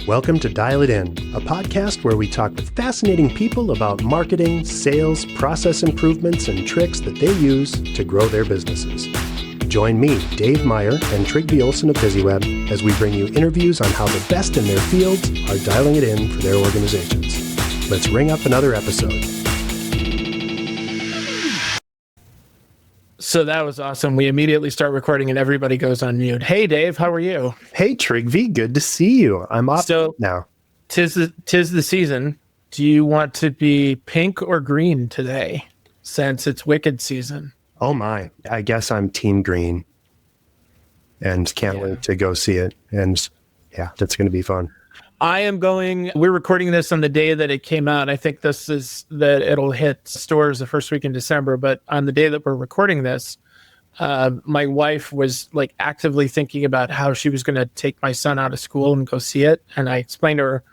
Welcome to Dial It In, a podcast where we talk with fascinating people about marketing, sales, process improvements, and tricks that they use to grow their businesses. Join me, Dave Meyer, and Trygve Olsen of BusyWeb as we bring you interviews on how the best in their fields are dialing it in for their organizations. Let's ring up another episode. So that was awesome. We immediately start recording and everybody goes on mute. Hey, Dave, how are you? Hey, Trygve, good to see you. I'm up now. Tis the season. Do you want to be pink or green today, since it's Wicked season? Oh my, I guess I'm team green and can't wait to go see it. And yeah, that's going to be fun. We're recording this on the day that it came out. I think that it'll hit stores the first week in December. But on the day that we're recording this, my wife was like actively thinking about how she was going to take my son out of school and go see it. And I explained to her,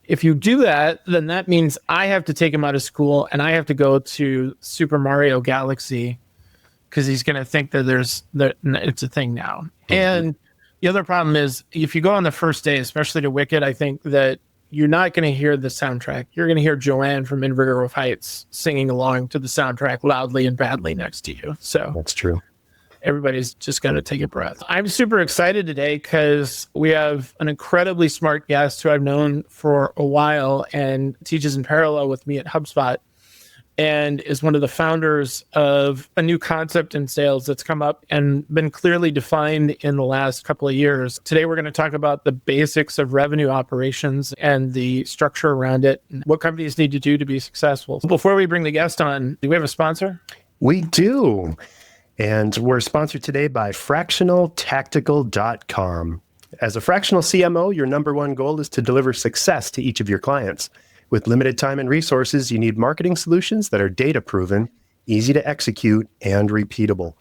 if you do that, then that means I have to take him out of school and I have to go to Super Mario Galaxy because he's going to think that it's a thing now. Mm-hmm. And the other problem is if you go on the first day, especially to Wicked, I think that you're not going to hear the soundtrack. You're going to hear Joanne from Invergrove Heights singing along to the soundtrack loudly and badly next to you. So that's true. Everybody's just going to take a breath. I'm super excited today because we have an incredibly smart guest who I've known for a while and teaches in parallel with me at HubSpot, and is one of the founders of a new concept in sales that's come up and been clearly defined in the last couple of years. Today, we're going to talk about the basics of revenue operations and the structure around it, and what companies need to do to be successful. Before we bring the guest on, do we have a sponsor? We do. And we're sponsored today by FractionalTactical.com. As a fractional CMO, your number one goal is to deliver success to each of your clients. With limited time and resources, you need marketing solutions that are data-proven, easy to execute, and repeatable.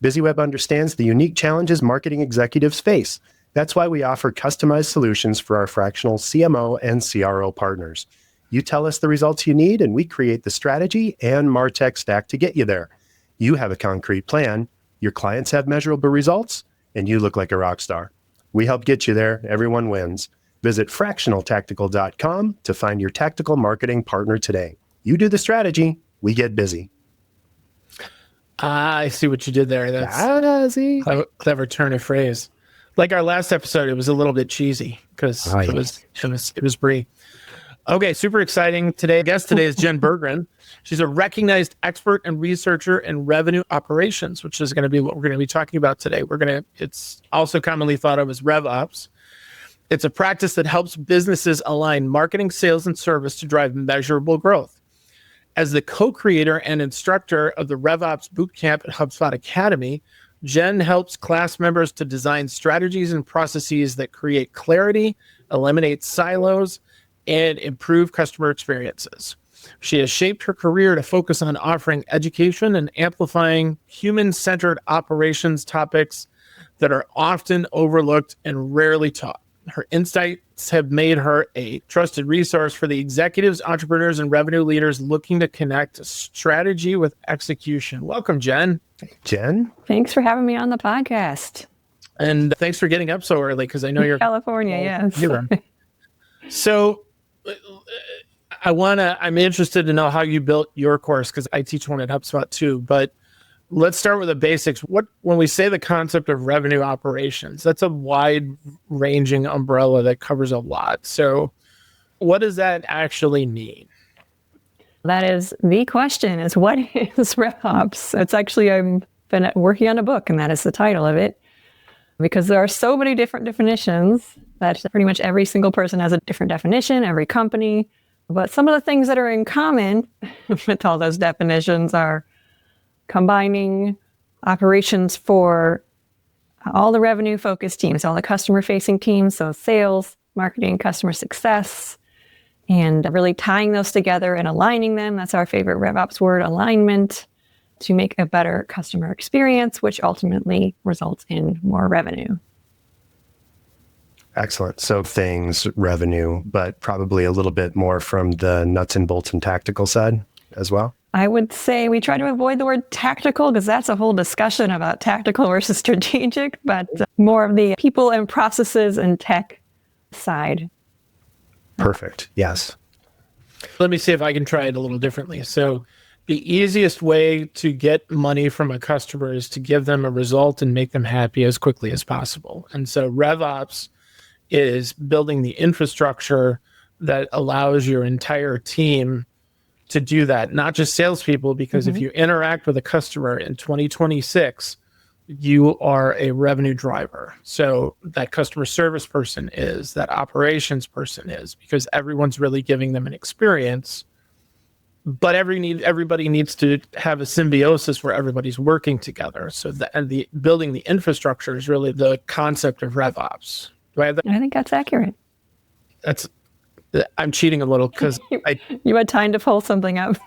BusyWeb understands the unique challenges marketing executives face. That's why we offer customized solutions for our fractional CMO and CRO partners. You tell us the results you need, and we create the strategy and MarTech stack to get you there. You have a concrete plan, your clients have measurable results, and you look like a rock star. We help get you there. Everyone wins. Visit FractionalTactical.com to find your tactical marketing partner today. You do the strategy, we get busy. I see what you did there. That's clever turn of phrase. Like our last episode, it was a little bit cheesy because it was Brie. Okay, super exciting today. Guest today is Jen Bergen. She's a recognized expert and researcher in revenue operations, which is going to be what we're going to be talking about today. It's also commonly thought of as RevOps. It's a practice that helps businesses align marketing, sales, and service to drive measurable growth. As the co-creator and instructor of the RevOps Bootcamp at HubSpot Academy, Jen helps class members to design strategies and processes that create clarity, eliminate silos, and improve customer experiences. She has shaped her career to focus on offering education and amplifying human-centered operations topics that are often overlooked and rarely taught. Her insights have made her a trusted resource for the executives, entrepreneurs, and revenue leaders looking to connect strategy with execution. Welcome, Jen. Jen? Thanks for having me on the podcast. And thanks for getting up so early because I know you're California, yes. So I'm interested to know how you built your course because I teach one at HubSpot too, but let's start with the basics. When we say the concept of revenue operations, that's a wide-ranging umbrella that covers a lot. So what does that actually mean? That is the question, is what is RevOps? It's actually, I've been working on a book, and that is the title of it, because there are so many different definitions that pretty much every single person has a different definition, every company. But some of the things that are in common with all those definitions are combining operations for all the revenue-focused teams, all the customer-facing teams, so sales, marketing, customer success, and really tying those together and aligning them. That's our favorite RevOps word, alignment, to make a better customer experience, which ultimately results in more revenue. Excellent. So things, revenue, but probably a little bit more from the nuts and bolts and tactical side as well. I would say we try to avoid the word tactical because that's a whole discussion about tactical versus strategic, but more of the people and processes and tech side Perfect. Yes. Let me see if I can try it a little differently. So the easiest way to get money from a customer is to give them a result and make them happy as quickly as possible. And so RevOps is building the infrastructure that allows your entire team to do that, not just salespeople, because if you interact with a customer in 2026, you are a revenue driver. So that customer service person is, that operations person is, because everyone's really giving them an experience. But everybody needs to have a symbiosis where everybody's working together. So the building the infrastructure is really the concept of RevOps. Do I have that? I think that's accurate. I'm cheating a little because you had time to pull something up.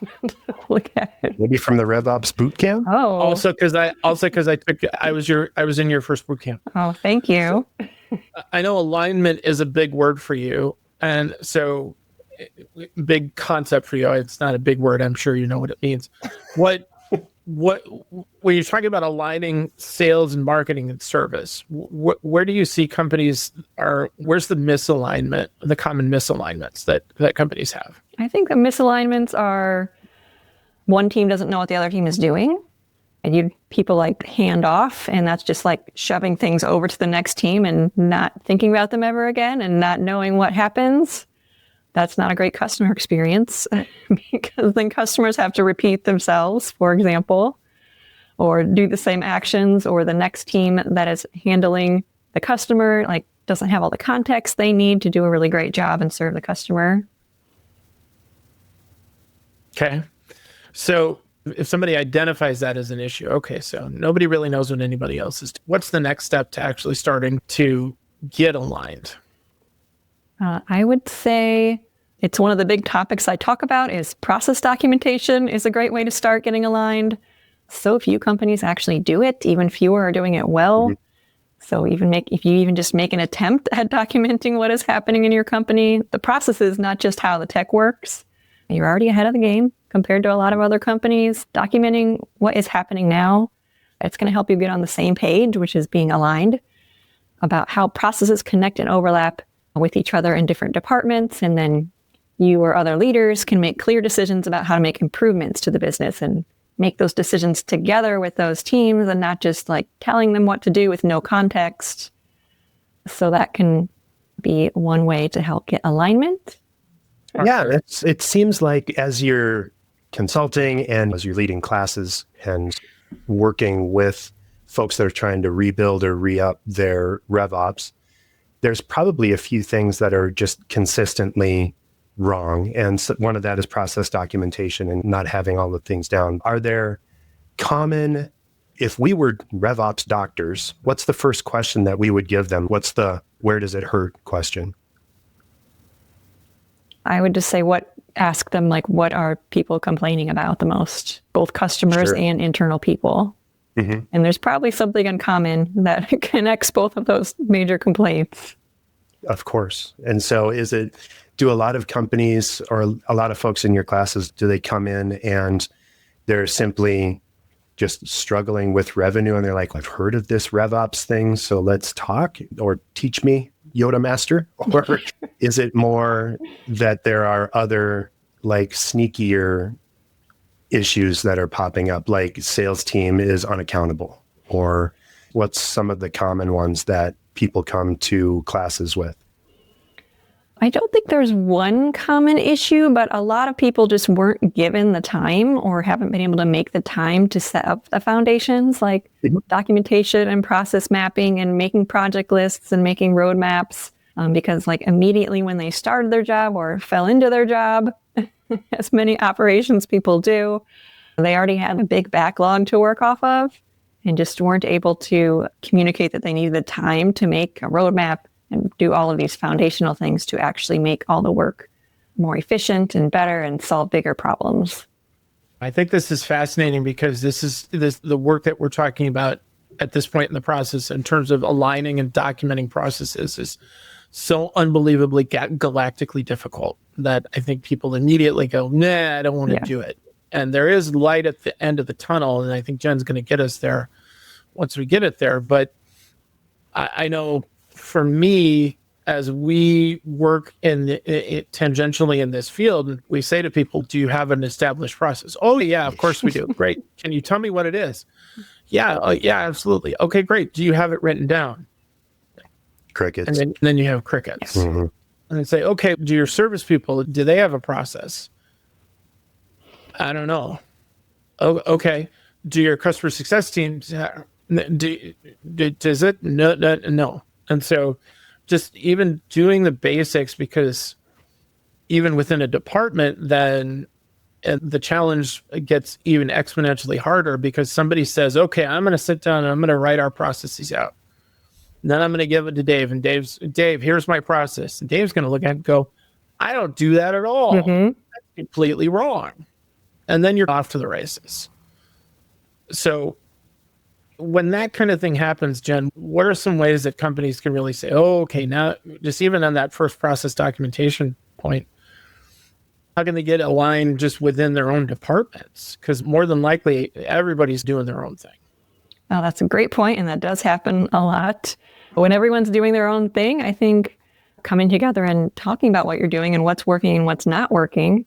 Look at it. Maybe from the RevOps boot camp. Oh, also because I was in your first boot camp. Oh, thank you. So, I know alignment is a big word for you, and so big concept for you. It's not a big word. I'm sure you know what it means. What when you're talking about aligning sales and marketing and service, where do you see companies where's the misalignment, the common misalignments that companies have? I think the misalignments are one team doesn't know what the other team is doing, and people like hand off, and that's just like shoving things over to the next team and not thinking about them ever again and not knowing what happens. That's not a great customer experience because then customers have to repeat themselves, for example, or do the same actions, or the next team that is handling the customer doesn't have all the context they need to do a really great job and serve the customer. Okay. So if somebody identifies that as an issue, okay, so nobody really knows what anybody else is doing. What's the next step to actually starting to get aligned? I would say it's one of the big topics I talk about is process documentation is a great way to start getting aligned. So few companies actually do it, even fewer are doing it well. So if you even just make an attempt at documenting what is happening in your company, the process is not just how the tech works. You're already ahead of the game compared to a lot of other companies. Documenting what is happening now, it's going to help you get on the same page, which is being aligned about how processes connect and overlap with each other in different departments. And then you or other leaders can make clear decisions about how to make improvements to the business and make those decisions together with those teams and not just telling them what to do with no context. So that can be one way to help get alignment. Yeah, it seems like as you're consulting and as you're leading classes and working with folks that are trying to rebuild or re-up their RevOps, there's probably a few things that are just consistently wrong. And so one of that is process documentation and not having all the things down. Are there common, if we were RevOps doctors, what's the first question that we would give them? What's the where does it hurt question? I would just say ask them what are people complaining about the most, both customers and internal people. And there's probably something in common that connects both of those major complaints. Of course. And so do a lot of companies or a lot of folks in your classes, do they come in and they're simply just struggling with revenue and they're like, I've heard of this RevOps thing, so let's talk or teach me, Yoda Master? Or is it more that there are other sneakier issues that are popping up, like sales team is unaccountable? Or what's some of the common ones that people come to classes with? I don't think there's one common issue, but a lot of people just weren't given the time or haven't been able to make the time to set up the foundations like documentation and process mapping and making project lists and making roadmaps. Because immediately when they started their job or fell into their job, as many operations people do, they already had a big backlog to work off of and just weren't able to communicate that they needed the time to make a roadmap and do all of these foundational things to actually make all the work more efficient and better and solve bigger problems. I think this is fascinating because this is the work that we're talking about at this point in the process in terms of aligning and documenting processes is so unbelievably galactically difficult that I think people immediately go, nah, I don't want to do it. And there is light at the end of the tunnel, and I think Jen's going to get us there once we get it there. But I know for me, as we work tangentially in this field, we say to people, do you have an established process? Oh, yeah, of course we do. Great. Can you tell me what it is? Yeah, yeah, absolutely. Okay, great. Do you have it written down? Crickets. And then you have crickets. Mm-hmm. And they say, okay, do your service people, do they have a process? I don't know. Oh, okay. Do your customer success teams, does it? No. And so just even doing the basics, because even within a department, then the challenge gets even exponentially harder, because somebody says, okay, I'm going to sit down and I'm going to write our processes out. And then I'm going to give it to Dave, and Dave, here's my process. And Dave's going to look at it and go, I don't do that at all. Mm-hmm. That's completely wrong. And then you're off to the races. So when that kind of thing happens, Jen, what are some ways that companies can really say, oh, okay, now just even on that first process documentation point, how can they get aligned just within their own departments? Because more than likely, everybody's doing their own thing. Oh, that's a great point, and that does happen a lot. When everyone's doing their own thing, I think coming together and talking about what you're doing and what's working and what's not working,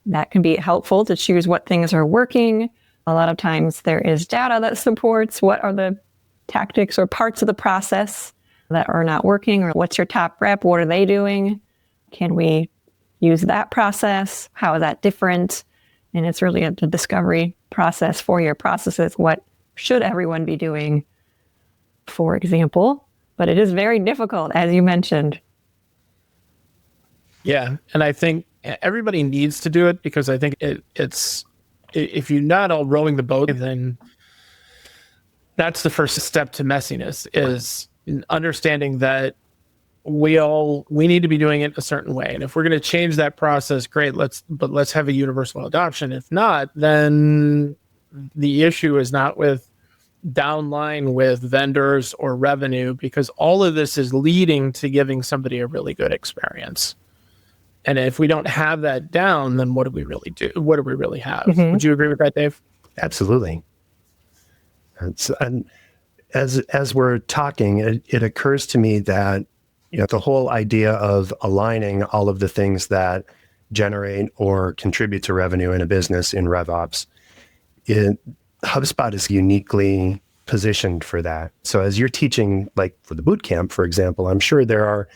that can be helpful to choose what things are working. A lot of times there is data that supports what are the tactics or parts of the process that are not working, or what's your top rep, what are they doing? Can we use that process? How is that different? And it's really a discovery process for your processes. What should everyone be doing, for example? But it is very difficult, as you mentioned. Yeah, and I think everybody needs to do it, because I think it's if you're not all rowing the boat, then that's the first step to messiness, is understanding that we need to be doing it a certain way. And if we're going to change that process, great, let's have a universal adoption. If not, then the issue is not with downline with vendors or revenue, because all of this is leading to giving somebody a really good experience. And if we don't have that down, then what do we really do? What do we really have? Mm-hmm. Would you agree with that, Dave? Absolutely. And as we're talking, it occurs to me that the whole idea of aligning all of the things that generate or contribute to revenue in a business in RevOps, HubSpot is uniquely positioned for that. So as you're teaching, like for the bootcamp, for example, I'm sure there are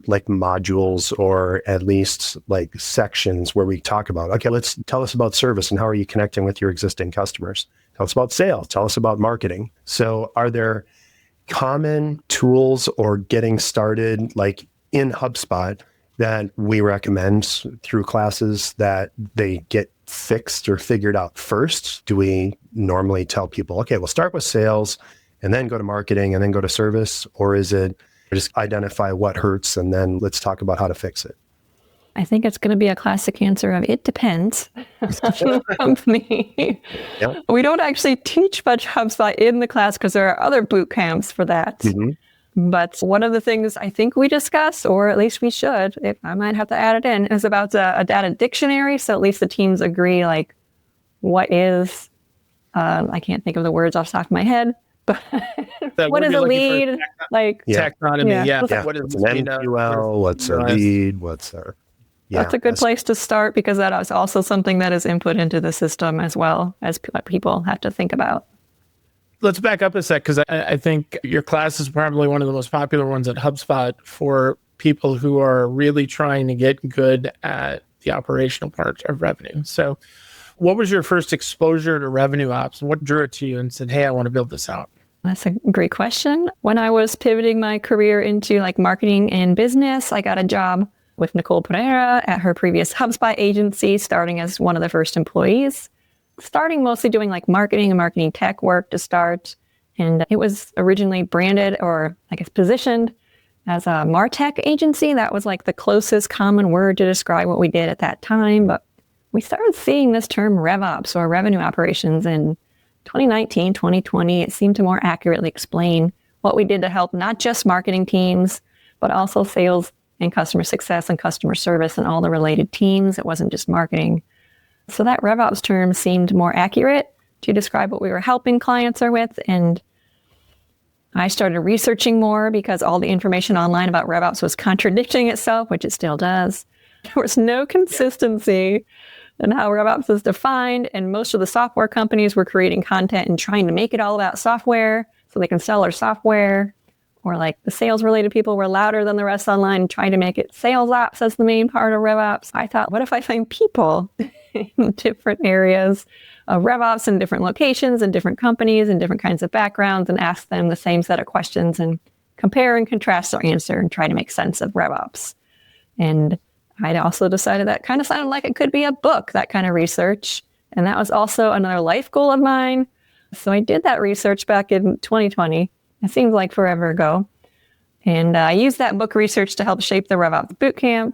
like modules or at least like sections where we talk about, okay, tell us about service and how are you connecting with your existing customers? Tell us about sales. Tell us about marketing. So are there common tools or getting started like in HubSpot that we recommend through classes that they get fixed or figured out first? Do we normally tell people, okay, we'll start with sales and then go to marketing and then go to service? Or is it just identify what hurts and then let's talk about how to fix it? I think it's going to be a classic answer of it depends on the company. Yep. We don't actually teach much HubSpot in the class because there are other boot camps for that. Mm-hmm. But one of the things I think we discuss, or at least we should, if I might have to add it in, is about a data dictionary. So at least the teams agree, like, what is, I can't think of the words off the top of my head, but what is a lead? Like taxonomy, yeah. What is an MQL? What's a lead? What's a... That's a good place to start, because that is also something that is input into the system as well as people have to think about. Let's back up a sec, because I think your class is probably one of the most popular ones at HubSpot for people who are really trying to get good at the operational part of revenue. So what was your first exposure to revenue ops? What drew it to you and said, hey, I want to build this out? That's a great question. When I was pivoting my career into like marketing and business, I got a job with Nicole Pereira at her previous HubSpot agency, starting as one of the first employees, starting mostly doing like marketing and marketing tech work to start. And it was originally branded, or I guess positioned, as a MarTech agency. That was like the closest common word to describe what we did at that time. But we started seeing this term RevOps, or revenue operations, in 2019, 2020. It seemed to more accurately explain what we did to help not just marketing teams, but also sales and customer success and customer service and all the related teams. It wasn't just marketing. So that RevOps term seemed more accurate to describe what we were helping clients with. And I started researching more because all the information online about RevOps was contradicting itself, which it still does. There was no consistency in how RevOps is defined, and most of the software companies were creating content and trying to make it all about software so they can sell their software. Or like the sales-related people were louder than the rest online, trying to make it sales ops as the main part of RevOps. I thought, what if I find people in different areas of RevOps in different locations and different companies and different kinds of backgrounds and ask them the same set of questions and compare and contrast their answer and try to make sense of RevOps. And I'd also decided that kind of sounded like it could be a book, that kind of research. And that was also another life goal of mine. So I did that research back in 2020. It seems like forever ago. And I used that book research to help shape the RevOps Bootcamp.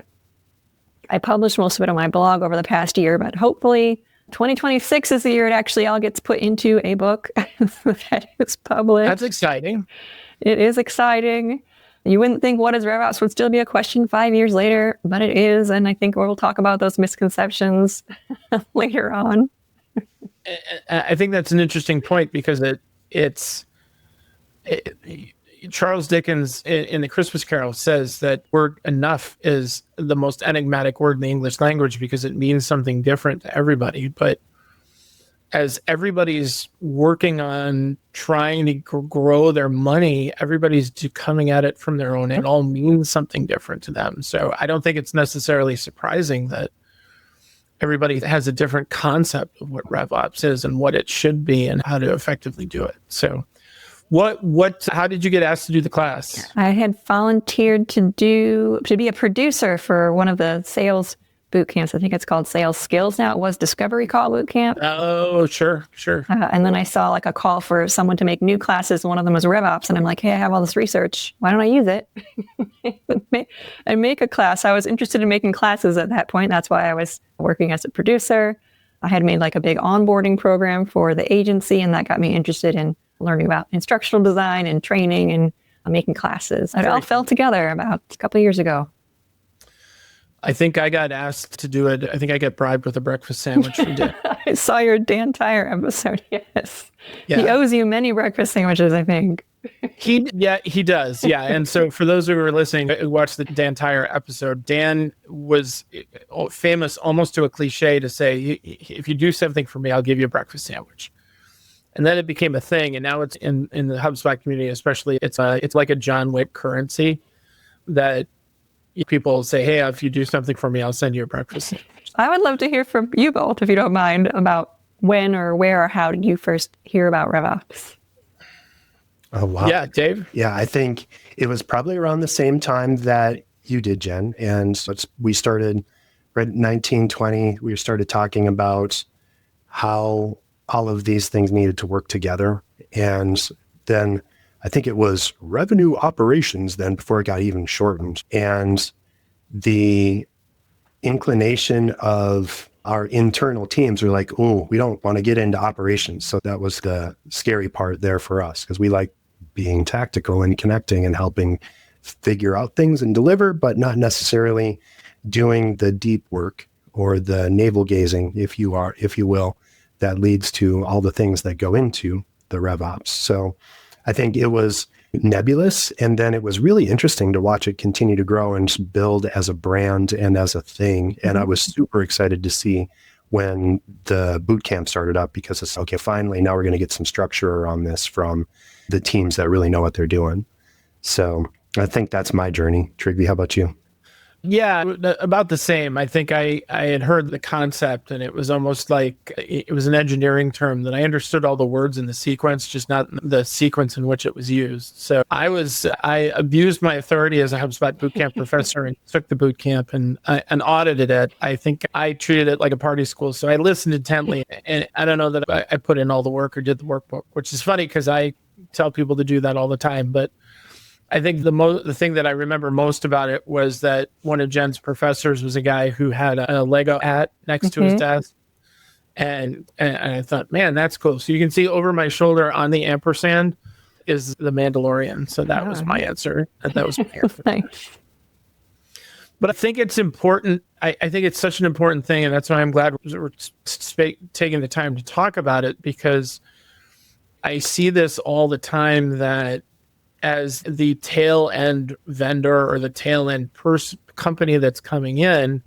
I published most of it on my blog over the past year, but hopefully 2026 is the year it actually all gets put into a book that is published. That's exciting. It is exciting. You wouldn't think what is RevOps would still be a question 5 years later, but it is. And I think we'll talk about those misconceptions later on. I think that's an interesting point because Charles Dickens in The Christmas Carol says that word enough is the most enigmatic word in the English language because it means something different to everybody. But as everybody's working on trying to grow their money, everybody's coming at it from their own. It all means something different to them. So I don't think it's necessarily surprising that everybody has a different concept of what RevOps is and what it should be and how to effectively do it. So how did you get asked to do the class? I had volunteered to be a producer for one of the sales boot camps. I think it's called Sales Skills now. It was Discovery Call Boot Camp. Oh, sure. And then I saw like a call for someone to make new classes. One of them was RevOps. And I'm like, hey, I have all this research. Why don't I use it? and make a class. I was interested in making classes at that point. That's why I was working as a producer. I had made like a big onboarding program for the agency, and that got me interested in learning about instructional design and training and making classes. It all fell together about a couple of years ago. I think I got asked to do it. I think I got bribed with a breakfast sandwich from Dan. I saw your Dan Tyre episode, yes. Yeah. He owes you many breakfast sandwiches, I think. He does. Yeah. And so for those who are listening, who watched the Dan Tyre episode, Dan was famous almost to a cliche to say, if you do something for me, I'll give you a breakfast sandwich. And then it became a thing. And now it's in the HubSpot community, especially, it's like a John Wick currency that people say, hey, if you do something for me, I'll send you a breakfast sandwich. I would love to hear from you both, if you don't mind, about when or where or how did you first hear about RevOps? Oh, wow. Yeah, Dave? Yeah, I think it was probably around the same time that you did, Jen. And we started right at 1920. We started talking about how all of these things needed to work together. And then I think it was revenue operations then before it got even shortened. And the inclination of our internal teams were like, oh, we don't want to get into operations. So that was the scary part there for us, because we like being tactical and connecting and helping figure out things and deliver, but not necessarily doing the deep work or the navel gazing, if you will, that leads to all the things that go into the RevOps. So I think it was nebulous, and then it was really interesting to watch it continue to grow and build as a brand and as a thing. And I was super excited to see when the boot camp started up, because it's okay, finally, now we're going to get some structure around this from the teams that really know what they're doing. So I think that's my journey. Trigby, how about you? Yeah, about the same. I think I had heard the concept, and it was almost like it was an engineering term that I understood all the words in the sequence, just not the sequence in which it was used. So I abused my authority as a HubSpot bootcamp professor and took the bootcamp and audited it. I think I treated it like a party school. So I listened intently, and I don't know that I put in all the work or did the workbook, which is funny because I tell people to do that all the time, but I think the thing that I remember most about it was that one of Jen's professors was a guy who had a Lego hat next to his desk. And I thought, man, that's cool. So you can see over my shoulder on the ampersand is the Mandalorian. So that was my answer. That was my answer. Thanks. But I think it's important. I think it's such an important thing. And that's why I'm glad we're taking the time to talk about it, because I see this all the time, that as the tail end vendor or the tail end company that's coming in,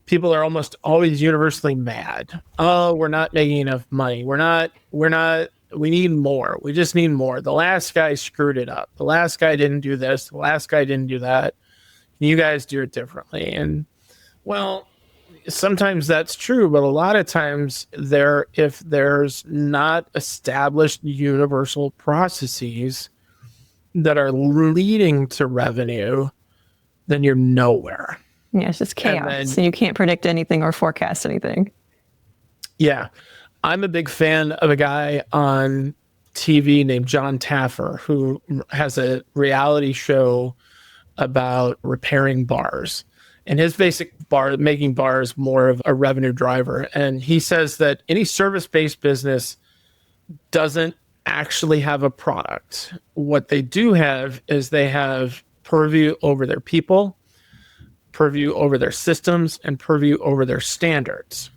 people are almost always universally mad. Oh, we're not making enough money. We need more. We just need more. The last guy screwed it up. The last guy didn't do this. The last guy didn't do that. You guys do it differently. And well, sometimes that's true, but a lot of times if there's not established universal processes that are leading to revenue, then you're nowhere. Yeah, it's just chaos. So you can't predict anything or forecast anything. Yeah. I'm a big fan of a guy on TV named John Taffer, who has a reality show about repairing bars. And his basic making bars more of a revenue driver. And he says that any service-based business doesn't actually have a product. What they do have is they have purview over their people, purview over their systems, and purview over their standards.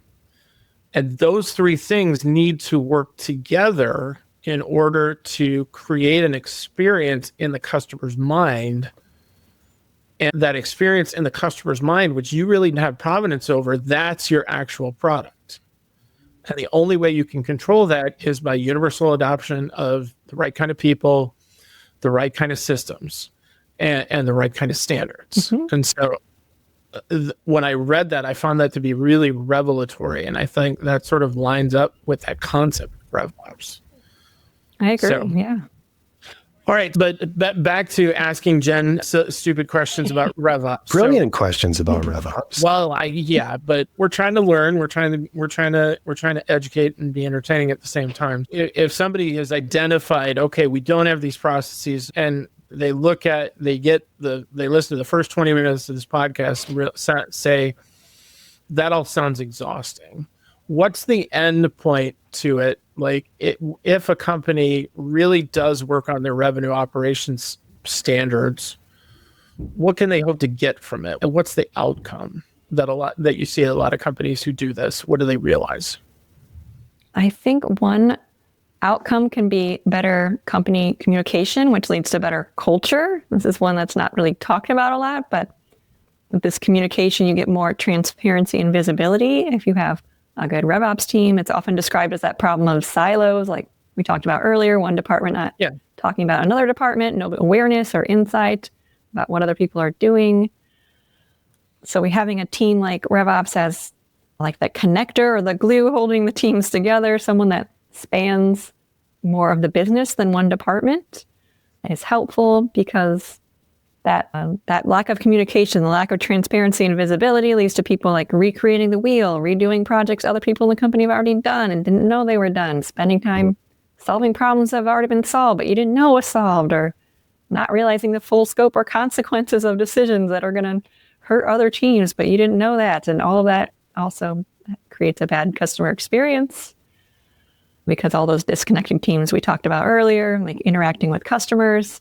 And those three things need to work together in order to create an experience in the customer's mind. And that experience in the customer's mind, which you really have provenance over, that's your actual product. And the only way you can control that is by universal adoption of the right kind of people, the right kind of systems, and the right kind of standards. Mm-hmm. And so when I read that, I found that to be really revelatory. And I think that sort of lines up with that concept of RevOps. I agree. Yeah. All right, but back to asking Jen stupid questions about RevOps. Brilliant questions about RevOps. Well, but we're trying to learn. We're trying to educate and be entertaining at the same time. If somebody has identified, okay, we don't have these processes, and they listen to the first 20 minutes of this podcast and say, that all sounds exhausting. What's the end point to it? Like, if a company really does work on their revenue operations standards, what can they hope to get from it? And what's the outcome that you see a lot of companies who do this? What do they realize? I think one outcome can be better company communication, which leads to better culture. This is one that's not really talked about a lot, but with this communication, you get more transparency and visibility. If you have a good RevOps team, it's often described as that problem of silos, like we talked about earlier, one department not talking about another department, no awareness or insight about what other people are doing. So having a team like RevOps as like the connector or the glue holding the teams together, someone that spans more of the business than one department is helpful, because that lack of communication, the lack of transparency and visibility leads to people like recreating the wheel, redoing projects other people in the company have already done and didn't know they were done, spending time solving problems that have already been solved, but you didn't know was solved, or not realizing the full scope or consequences of decisions that are going to hurt other teams, but you didn't know that. And all of that also creates a bad customer experience, because all those disconnecting teams we talked about earlier, like interacting with customers.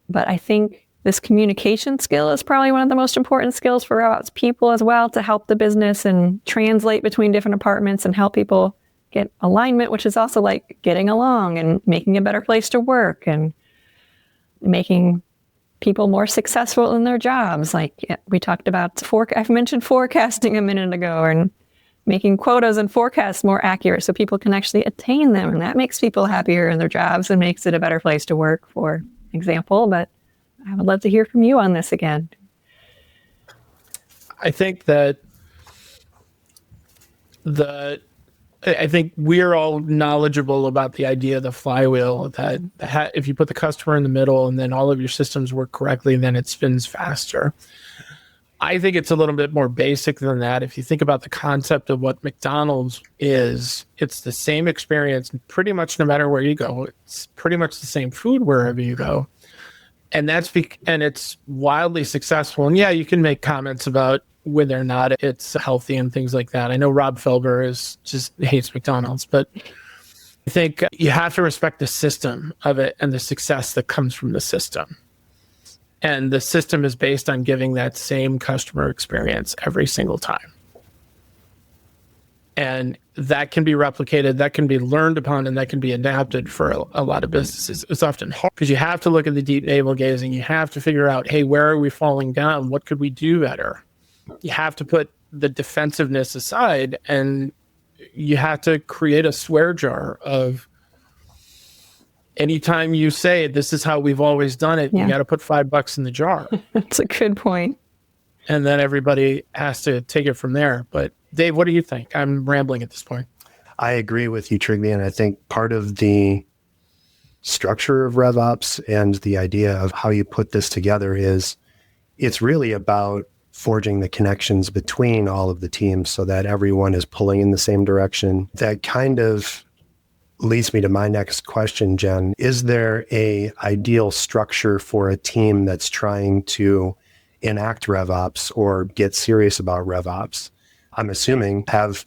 But I think this communication skill is probably one of the most important skills for RevOps people as well, to help the business and translate between different departments and help people get alignment, which is also like getting along and making a better place to work and making people more successful in their jobs. Like we talked about, I've mentioned forecasting a minute ago, and making quotas and forecasts more accurate so people can actually attain them. And that makes people happier in their jobs and makes it a better place to work, for example. But I would love to hear from you on this again. I think that I think we're all knowledgeable about the idea of the flywheel, that if you put the customer in the middle and then all of your systems work correctly, then it spins faster. I think it's a little bit more basic than that. If you think about the concept of what McDonald's is, it's the same experience pretty much no matter where you go. It's pretty much the same food wherever you go. And and it's wildly successful. And yeah, you can make comments about whether or not it's healthy and things like that. I know Rob Felber hates McDonald's, but I think you have to respect the system of it and the success that comes from the system. And the system is based on giving that same customer experience every single time. And that can be replicated, that can be learned upon, and that can be adapted for a lot of businesses. It's often hard because you have to look at the deep navel gazing. You have to figure out, hey, where are we falling down? What could we do better? You have to put the defensiveness aside, and you have to create a swear jar of anytime you say, this is how we've always done it, you got to put $5 in the jar. That's a good point. And then everybody has to take it from there. But Dave, what do you think? I'm rambling at this point. I agree with you, Trigby, and I think part of the structure of RevOps and the idea of how you put this together is it's really about forging the connections between all of the teams so that everyone is pulling in the same direction. That kind of leads me to my next question, Jen. Is there a ideal structure for a team that's trying to enact RevOps or get serious about RevOps? I'm assuming have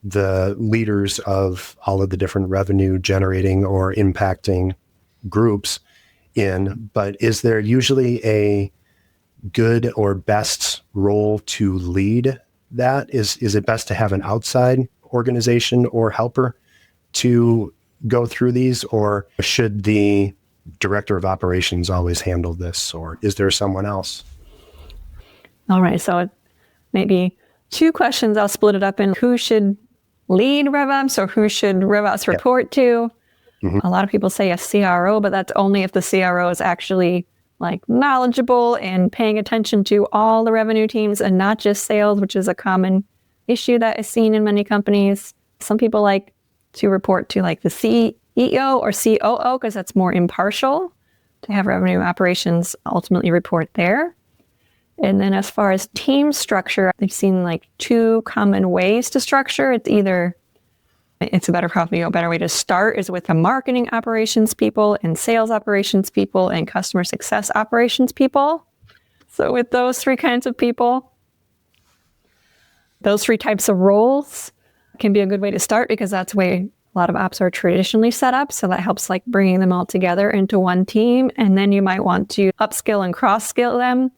the leaders of all of the different revenue generating or impacting groups in, but is there usually a good or best role to lead that? Is it best to have an outside organization or helper to go through these, or should the director of operations always handle this, or is there someone else? All right, so maybe two questions. I'll split it up in who should lead RevOps or who should RevOps report to. Mm-hmm. A lot of people say a CRO, but that's only if the CRO is actually like knowledgeable and paying attention to all the revenue teams and not just sales, which is a common issue that is seen in many companies. Some people like to report to like the CEO or COO because that's more impartial, to have revenue operations ultimately report there. And then as far as team structure, I've seen like two common ways to structure. It's a better way to start is with the marketing operations people and sales operations people and customer success operations people. So with those three kinds of people, those three types of roles can be a good way to start because that's the way a lot of ops are traditionally set up. So that helps like bringing them all together into one team. And then you might want to upskill and cross-skill them.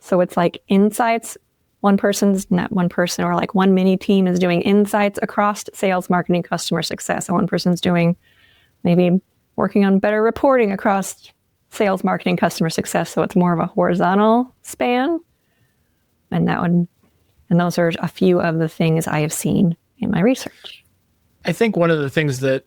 So it's like insights. One person's not one person, or like one mini team is doing insights across sales, marketing, customer success. And one person's doing maybe working on better reporting across sales, marketing, customer success. So it's more of a horizontal span. And those are a few of the things I have seen in my research. I think one of the things that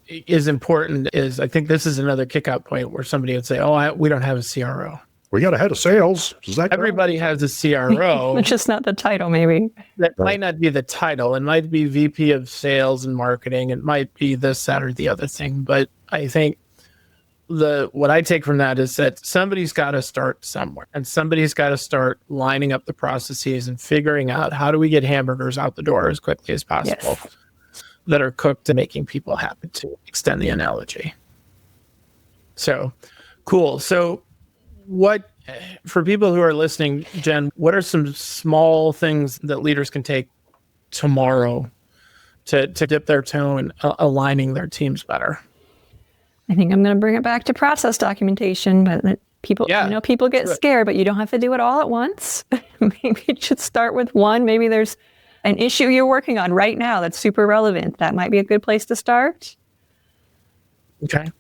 is important is, I think this is another kick-out point where somebody would say, we don't have a CRO. We got a head of sales. Everybody has a CRO. It's just not the title, maybe. That might not be the title. It might be VP of sales and marketing. It might be this, that, or the other thing. But I think what I take from that is that somebody's got to start somewhere. And somebody's got to start lining up the processes and figuring out how do we get hamburgers out the door as quickly as possible that are cooked and making people happy, to extend the analogy. So, cool. So, for people who are listening, Jen, what are some small things that leaders can take tomorrow to dip their toe in aligning their teams better? I think I'm going to bring it back to process documentation, but people get scared, but you don't have to do it all at once. Maybe you should start with one. Maybe there's an issue you're working on right now that's super relevant. That might be a good place to start. Okay.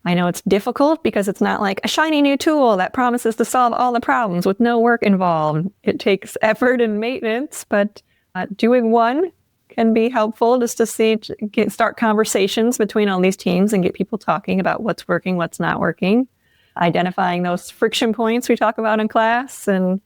I know it's difficult because it's not like a shiny new tool that promises to solve all the problems with no work involved. It takes effort and maintenance, but doing one can be helpful just to start conversations between all these teams and get people talking about what's working, what's not working, identifying those friction points we talk about in class. And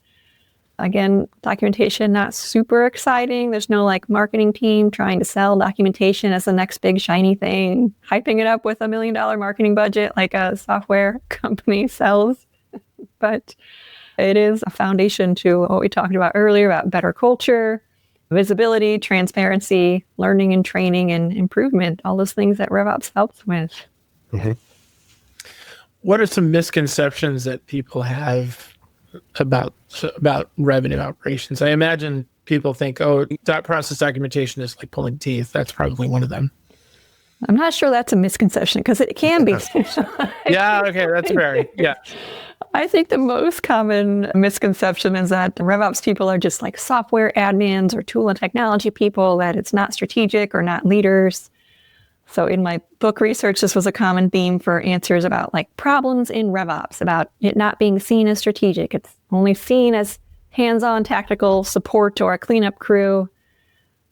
again, documentation, not super exciting. There's no like marketing team trying to sell documentation as the next big shiny thing, hyping it up with $1 million marketing budget like a software company sells. But it is a foundation to what we talked about earlier about better culture, visibility, transparency, learning and training and improvement, all those things that RevOps helps with. Mm-hmm. What are some misconceptions that people have about revenue operations? I imagine people think, process documentation is like pulling teeth. That's probably one of them. I'm not sure that's a misconception because it can be. Yeah, okay, that's fair. Yeah. I think the most common misconception is that the RevOps people are just like software admins or tool and technology people, that it's not strategic or not leaders. So in my book research, this was a common theme for answers about like problems in RevOps, about it not being seen as strategic. It's only seen as hands-on tactical support to our cleanup crew.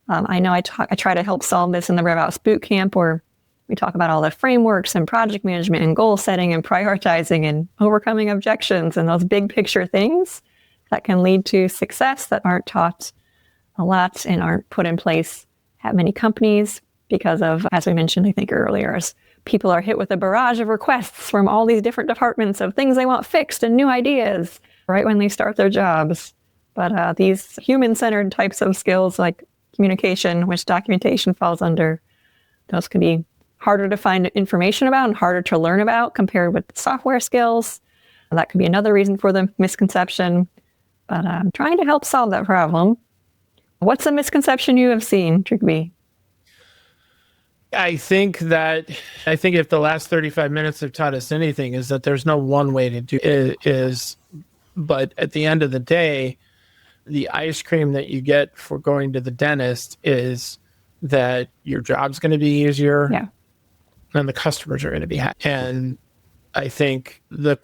I know I try to help solve this in the RevOps bootcamp, where we talk about all the frameworks and project management and goal setting and prioritizing and overcoming objections and those big picture things that can lead to success that aren't taught a lot and aren't put in place at many companies because of, as we mentioned, I think earlier, as people are hit with a barrage of requests from all these different departments of things they want fixed and new ideas right when they start their jobs. But these human-centered types of skills like communication, which documentation falls under, those can be harder to find information about and harder to learn about compared with software skills. That could be another reason for the misconception. But I'm trying to help solve that problem. What's a misconception you have seen, Trygve? I think if the last 35 minutes have taught us anything, is that there's no one way to do it. But at the end of the day, the ice cream that you get for going to the dentist is that your job's going to be easier. Yeah. And the customers are going to be happy. And I think the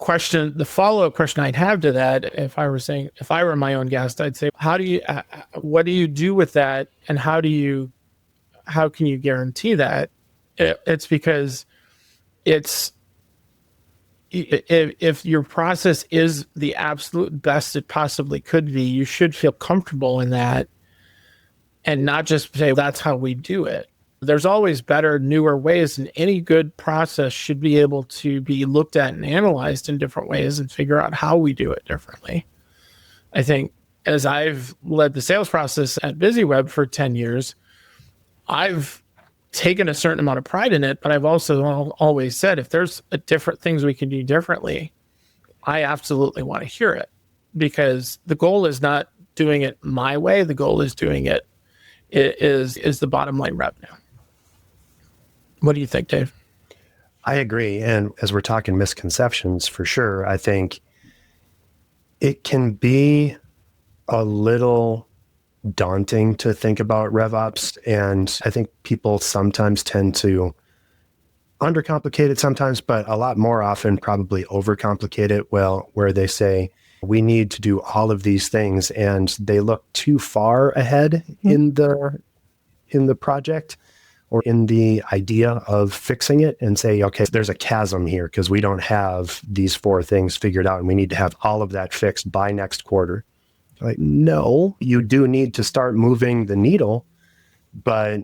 follow-up question I'd have to that, if I were my own guest, I'd say, what do you do with that? And how can you guarantee that? It's because if your process is the absolute best it possibly could be, you should feel comfortable in that and not just say, that's how we do it. There's always better, newer ways, and any good process should be able to be looked at and analyzed in different ways and figure out how we do it differently. I think as I've led the sales process at BusyWeb for 10 years, I've taken a certain amount of pride in it, but I've also always said, if there's different things we can do differently, I absolutely want to hear it, because the goal is not doing it my way. The goal is doing it is the bottom line revenue. What do you think, Dave? I agree. And as we're talking misconceptions, for sure, I think it can be a little daunting to think about RevOps. And I think people sometimes tend to undercomplicate it sometimes, but a lot more often probably overcomplicate it, where they say, we need to do all of these things, and they look too far ahead in the project or in the idea of fixing it, and say, okay, there's a chasm here because we don't have these 4 things figured out and we need to have all of that fixed by next quarter. Like, no, you do need to start moving the needle, but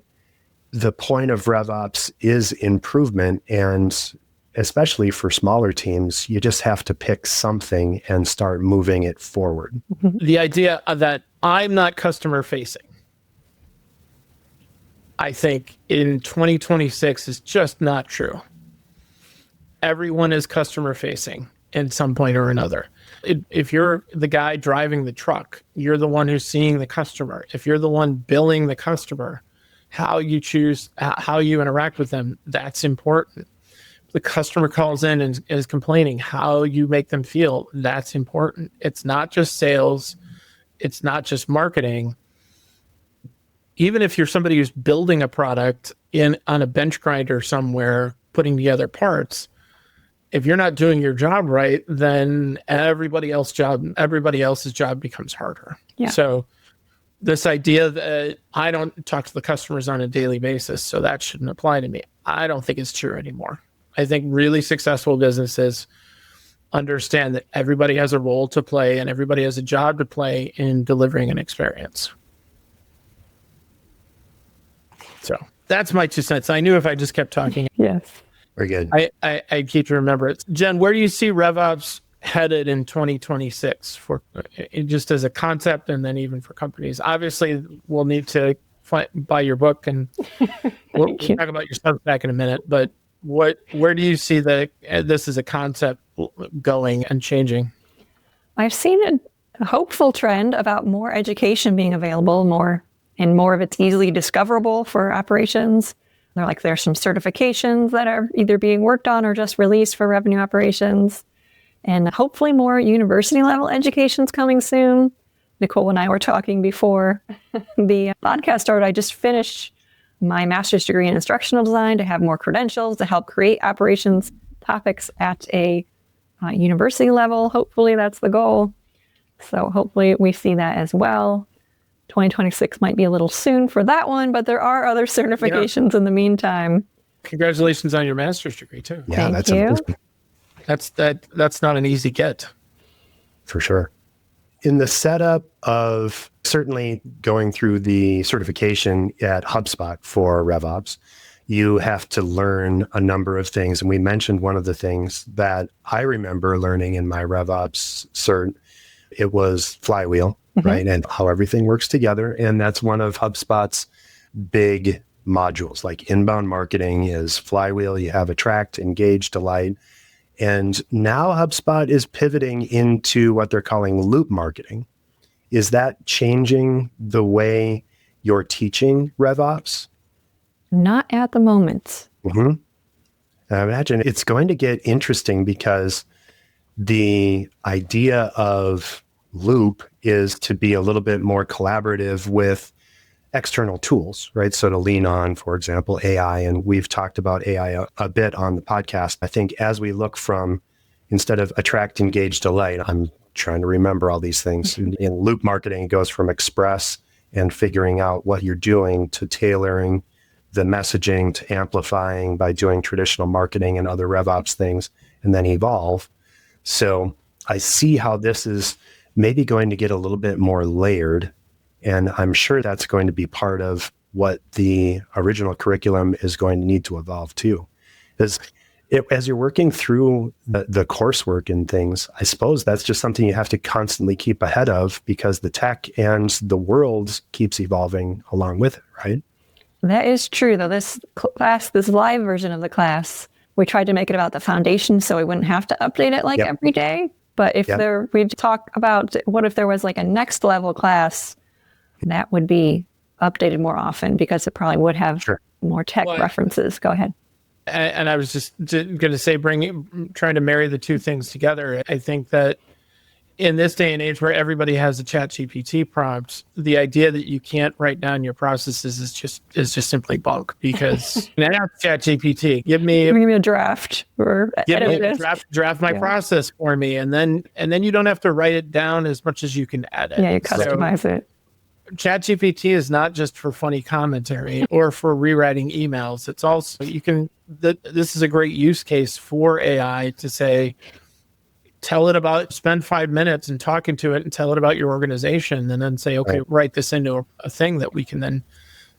the point of RevOps is improvement, and especially for smaller teams, you just have to pick something and start moving it forward. The idea that I'm not customer facing, I think in 2026 is just not true. Everyone is customer facing at some point or another. If you're the guy driving the truck, you're the one who's seeing the customer. If you're the one billing the customer, how you choose, how you interact with them, that's important. The customer calls in and is complaining, how you make them feel, that's important. It's not just sales. It's not just marketing. Even if you're somebody who's building a product on a bench grinder somewhere, putting together parts, if you're not doing your job right, then everybody else's job becomes harder. Yeah. So this idea that I don't talk to the customers on a daily basis, so that shouldn't apply to me, I don't think it's true anymore. I think really successful businesses understand that everybody has a role to play and everybody has a job to play in delivering an experience. So that's my 2 cents. I knew if I just kept talking. Yes. Very good. I keep to remember it. Jen, where do you see RevOps headed in 2026 for just as a concept, and then even for companies? Obviously, we'll need to buy your book, and we'll talk about your stuff back in a minute. But where do you see this as a concept going and changing? I've seen a hopeful trend about more education being available, more of it's easily discoverable for operations. There's some certifications that are either being worked on or just released for revenue operations. And hopefully more university level education's coming soon. Nicole and I were talking before the podcast started. I just finished my master's degree in instructional design to have more credentials to help create operations topics at a university level. Hopefully that's the goal. So hopefully we see that as well. 2026 might be a little soon for that one, but there are other certifications in the meantime. Congratulations on your master's degree too. Yeah, Thank that's you. amazing. That's not an easy get. For sure. In the setup of certainly going through the certification at HubSpot for RevOps, you have to learn a number of things. And we mentioned one of the things that I remember learning in my RevOps cert. It was Flywheel, right? And how everything works together. And that's one of HubSpot's big modules. Like inbound marketing is Flywheel. You have Attract, Engage, Delight. And now HubSpot is pivoting into what they're calling loop marketing. Is that changing the way you're teaching RevOps? Not at the moment. I imagine it's going to get interesting because the idea of loop is to be a little bit more collaborative with external tools, right? So to lean on, for example, AI, and we've talked about AI a bit on the podcast. I think as we look from, instead of Attract, Engage, Delight, I'm trying to remember all these things. In loop marketing, it goes from express and figuring out what you're doing to tailoring the messaging to amplifying by doing traditional marketing and other RevOps things, and then evolve. So I see how this is maybe going to get a little bit more layered. And I'm sure that's going to be part of what the original curriculum is going to need to evolve too. As you're working through the coursework and things, I suppose that's just something you have to constantly keep ahead of because the tech and the world keeps evolving along with it, right? That is true, though. This class, this live version of the class, we tried to make it about the foundation so we wouldn't have to update it every day. But if we'd talk about what if there was like a next level class that would be updated more often because it probably would have more tech references. Go ahead. And I was just going to say, trying to marry the two things together. I think that in this day and age where everybody has a ChatGPT prompt, the idea that you can't write down your processes is just simply bunk because now ChatGPT, give me a draft or draft my process for me, and then you don't have to write it down as much as you can edit. Yeah, you customize it. ChatGPT is not just for funny commentary or for rewriting emails. It's also, this is a great use case for AI to say, spend 5 minutes and talking to it and tell it about your organization and then say, okay, write this into a thing that we can then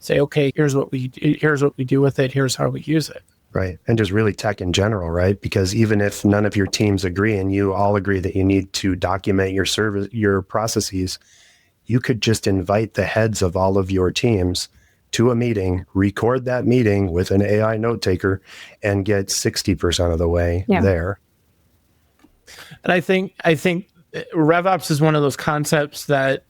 say, okay, here's what we do with it. Here's how we use it. Right. And just really tech in general, right? Because even if none of your teams agree and you all agree that you need to document your processes, you could just invite the heads of all of your teams to a meeting, record that meeting with an AI note taker, and get 60% of the way there. And I think RevOps is one of those concepts that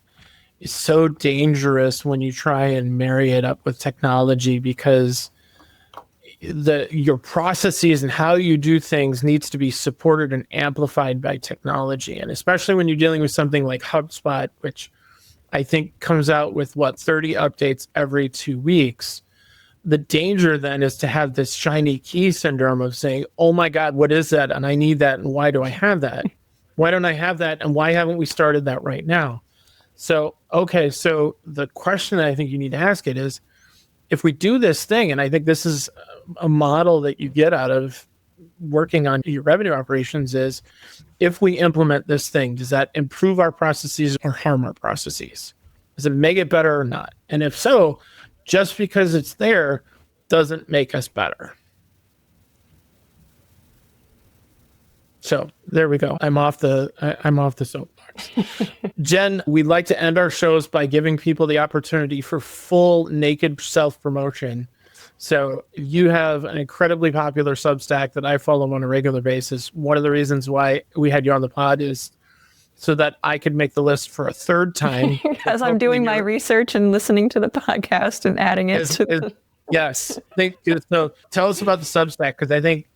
is so dangerous when you try and marry it up with technology because your processes and how you do things needs to be supported and amplified by technology. And especially when you're dealing with something like HubSpot, which I think comes out with 30 updates every 2 weeks. The danger then is to have this shiny key syndrome of saying, oh my God, what is that? And I need that. And why do I have that? Why don't I have that? And why haven't we started that right now? So the question that I think you need to ask it is, if we do this thing, and I think this is a model that you get out of working on your revenue operations is, if we implement this thing, does that improve our processes or harm our processes? Does it make it better or not? And if so, just because it's there doesn't make us better. So there we go. I'm off the soapbox. Jen, we'd like to end our shows by giving people the opportunity for full naked self-promotion. So you have an incredibly popular Substack that I follow on a regular basis. One of the reasons why we had you on the pod is so that I could make the list for a third time. Because I'm doing my research and listening to the podcast and adding it Yes. Thank you. So tell us about the Substack, because I think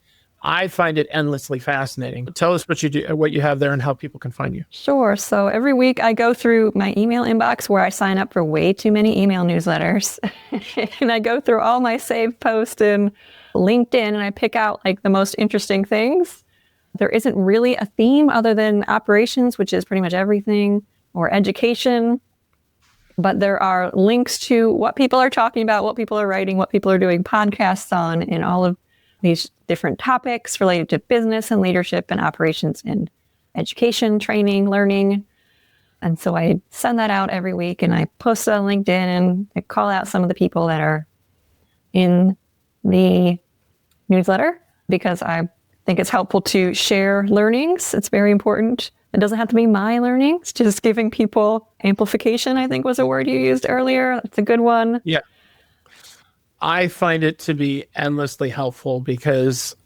I find it endlessly fascinating. Tell us what you do, what you have there, and how people can find you. Sure. So every week I go through my email inbox where I sign up for way too many email newsletters. And I go through all my saved posts in LinkedIn and I pick out like the most interesting things. There isn't really a theme other than operations, which is pretty much everything, or education. But there are links to what people are talking about, what people are writing, what people are doing podcasts on, and all of these different topics related to business and leadership and operations and education, training, learning. And so I send that out every week and I post it on LinkedIn and I call out some of the people that are in the newsletter because I think it's helpful to share learnings. It's very important. It doesn't have to be my learnings, just giving people amplification, I think was a word you used earlier. That's a good one. Yeah. I find it to be endlessly helpful because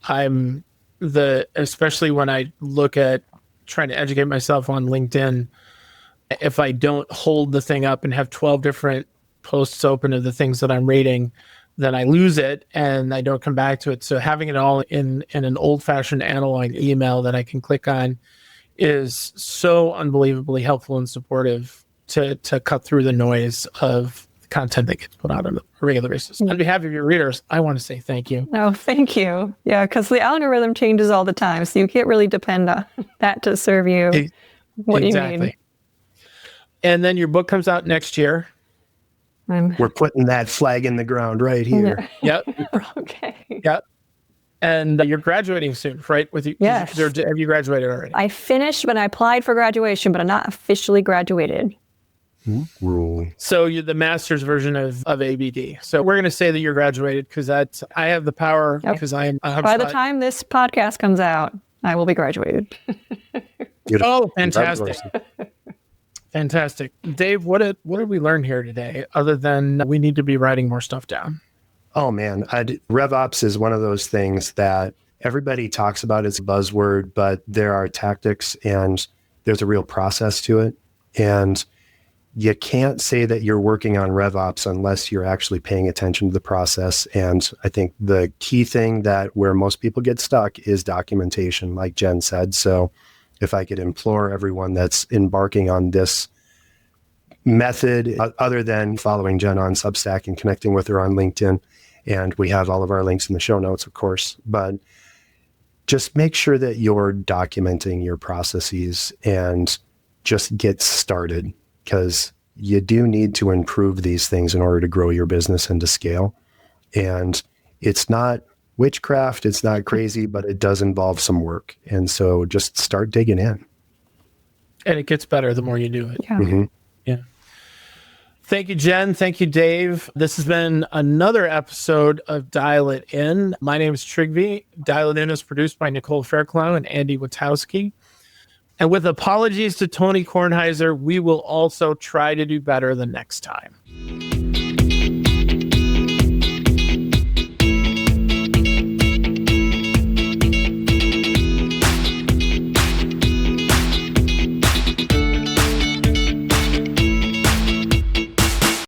especially when I look at trying to educate myself on LinkedIn, if I don't hold the thing up and have 12 different posts open of the things that I'm reading, then I lose it and I don't come back to it. So having it all in an old-fashioned analog email that I can click on is so unbelievably helpful and supportive to cut through the noise of content that gets put out on a regular basis. On behalf of your readers, I want to say thank you. Oh, thank you. Yeah, because the algorithm changes all the time, so you can't really depend on that to serve you what you need. And then your book comes out next year. We're putting that flag in the ground right here. Yep. Okay. Yep. And you're graduating soon, right? Yes. Have you graduated already? I finished, but I applied for graduation, but I'm not officially graduated. So you're the master's version of ABD. So we're going to say that you're graduated because I have the power because I am. By the time this podcast comes out, I will be graduated. Oh, fantastic. Fantastic. Dave, what did we learn here today other than we need to be writing more stuff down? Oh, man. RevOps is one of those things that everybody talks about as a buzzword, but there are tactics and there's a real process to it. And you can't say that you're working on RevOps unless you're actually paying attention to the process. And I think the key thing where most people get stuck is documentation, like Jen said. So if I could implore everyone that's embarking on this method, other than following Jen on Substack and connecting with her on LinkedIn, and we have all of our links in the show notes, of course, but just make sure that you're documenting your processes and just get started, because you do need to improve these things in order to grow your business and to scale. And it's not witchcraft, it's not crazy, but it does involve some work. And so just start digging in. And it gets better the more you do it. Yeah. Mm-hmm. Yeah. Thank you, Jen. Thank you, Dave. This has been another episode of Dial It In. My name is Trygve. Dial It In is produced by Nicole Fairclough and Andy Witowski. And with apologies to Tony Kornheiser, we will also try to do better the next time.